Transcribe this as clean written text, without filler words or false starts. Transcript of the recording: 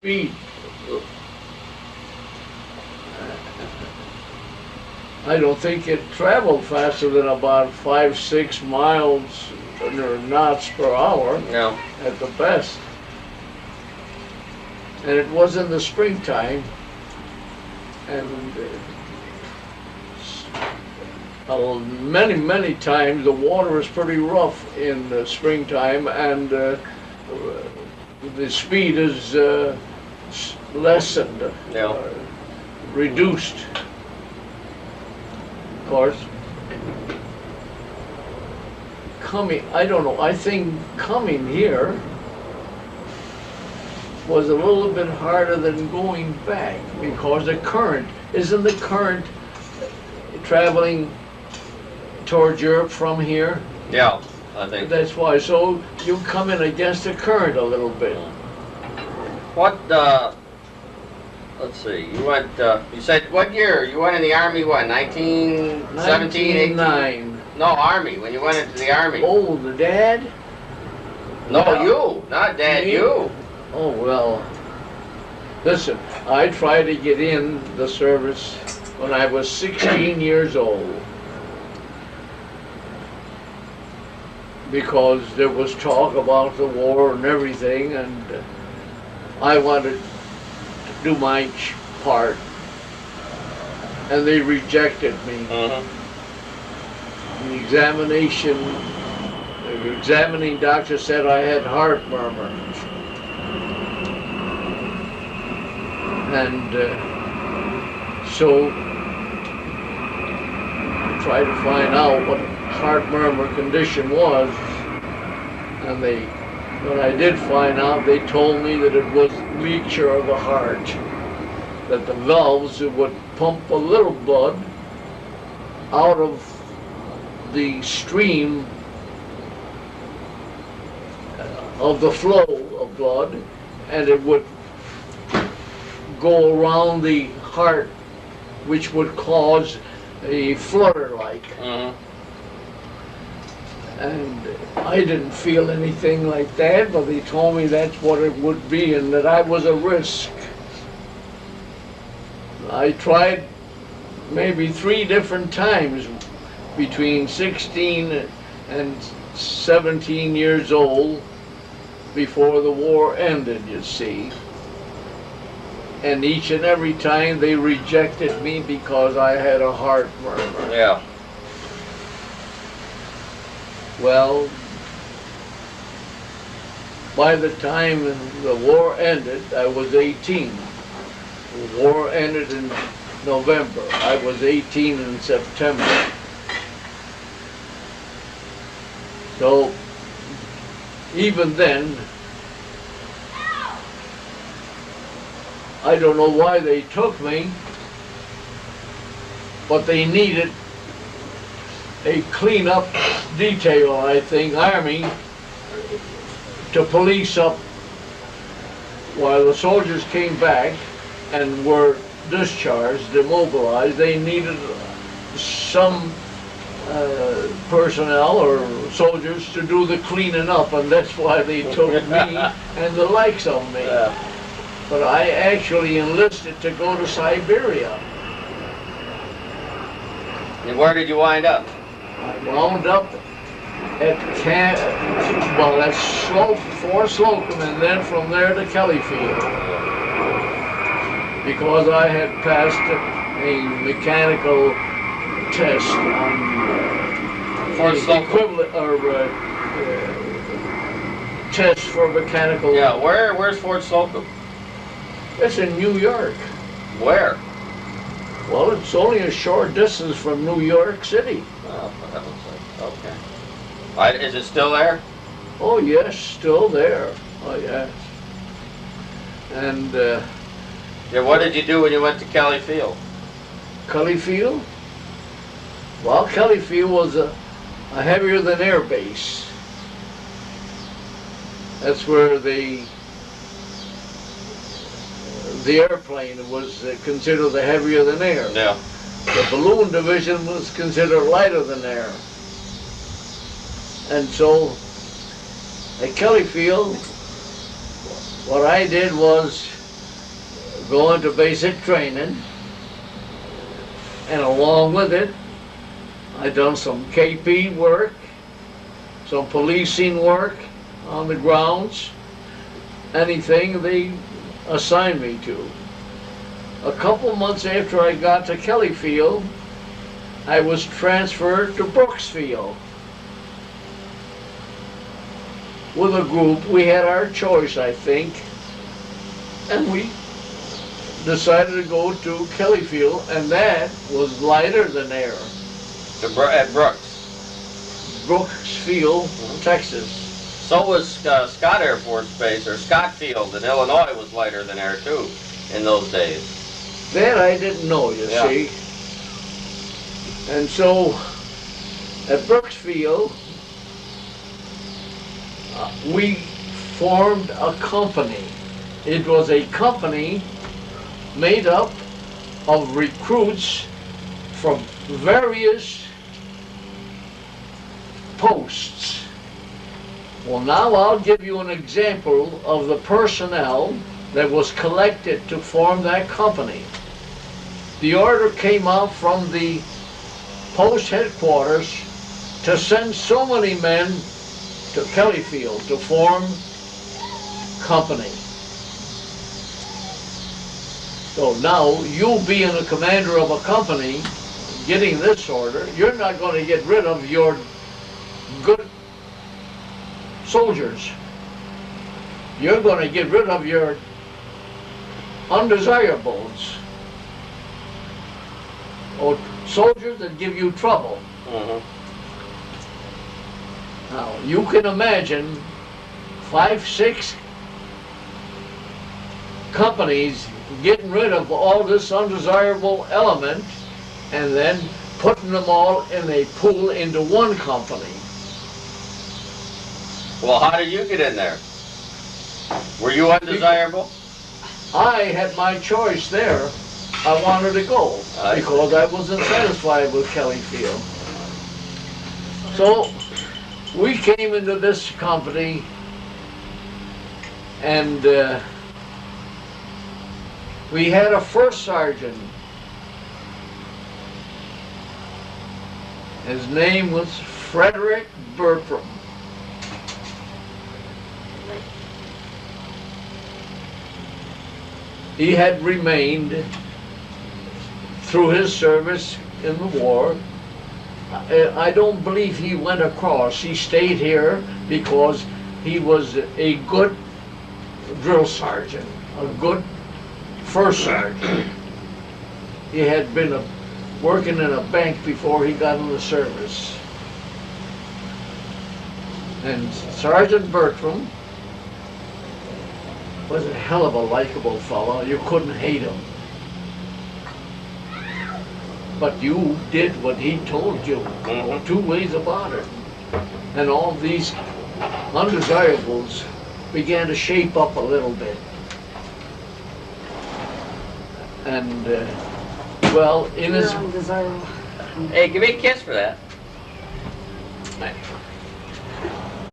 speed. I don't think it traveled faster than about 5-6 miles or knots per hour No. at the best. And it was in the springtime, and many times the water is pretty rough in the springtime, and the speed is lessened, No. reduced. Of course, I don't know, I think coming here was a little bit harder than going back, because isn't the current traveling towards Europe from here? Yeah, I think. That's why. So you come in against the current a little bit. What, let's see, you went, you said, what year? You went in the Army, what, 1917, 18? 1909. No, Army, when you went into the Army. Oh, the dad? No, Yeah. You, not Dad, Me? you. Oh, well, listen, I tried to get in the service when I was 16 years old, because there was talk about the war and everything, and I wanted to do my part, and they rejected me. The examining doctor said I had heart murmur. And so I tried to find out what heart murmur condition was, and when I did find out, they told me that it was leacher of the heart, that the valves would pump a little blood out of the stream of the flow of blood, and it would go around the heart, which would cause a flutter-like. And I didn't feel anything like that, but they told me that's what it would be, and that I was a risk. I tried maybe 3 different times between 16 and 17 years old before the war ended, you see. And each and every time they rejected me because I had a heart murmur. Yeah. Well, by the time the war ended, I was 18. The war ended in November. I was 18 in September. So, even then, I don't know why they took me, but they needed a cleanup detail, I think, Army, to police up while the soldiers came back and were discharged, demobilized. They needed some personnel or soldiers to do the cleaning up, and that's why they took me and the likes of me. Yeah. But I actually enlisted to go to Siberia. And where did you wind up? I wound up at Fort Slocum, and then from there to Kellyfield, because I had passed a mechanical test on Fort Slocum. equivalent or test for mechanical. Yeah, where's Fort Slocum? It's in New York. Where? Well, it's only a short distance from New York City. Oh, for heaven's sake. Okay. Is it still there? Oh yes, still there. Oh yes. And Yeah, what did you do when you went to Kellyfield? Kellyfield? Well, Kellyfield was a heavier than air base. That's where the airplane was considered the heavier than air. Yeah. The balloon division was considered lighter than air. And so at Kellyfield, what I did was going to basic training, and along with it, I done some KP work, some policing work on the grounds, anything they assigned me to. A couple months after I got to Kellyfield, I was transferred to Brooksfield. With a group, we had our choice, I think, and we decided to go to Kellyfield, and that was lighter than air. At Brooks. Brooksfield, Texas. So was Scott Air Force Base, or Scott Field in Illinois was lighter than air too in those days. That I didn't know, you see. And so, at Brooksfield, we formed a company. It was a company made up of recruits from various posts. Well, now I'll give you an example of the personnel that was collected to form that company. The order came out from the post headquarters to send so many men to Kellyfield to form company. So now, you being a commander of a company, getting this order, you're not going to get rid of your good soldiers. You're going to get rid of your undesirables, or soldiers that give you trouble. Now, you can imagine 5, 6 companies getting rid of all this undesirable element and then putting them all in a pool into one company. Well, how did you get in there? Were you undesirable? I had my choice there. I wanted to go because I wasn't satisfied with Kellyfield. So we came into this company, and we had a first sergeant. His name was Frederick Bertram. He had remained through his service in the war. I don't believe he went across. He stayed here because he was a good drill sergeant, a good first sergeant. He had been working in a bank before he got in the service. And Sergeant Bertram was a hell of a likable fellow. You couldn't hate him. But you did what he told you. Two ways about it. And all these undesirables began to shape up a little bit. And, well, in his... Hey, give me a kiss for that.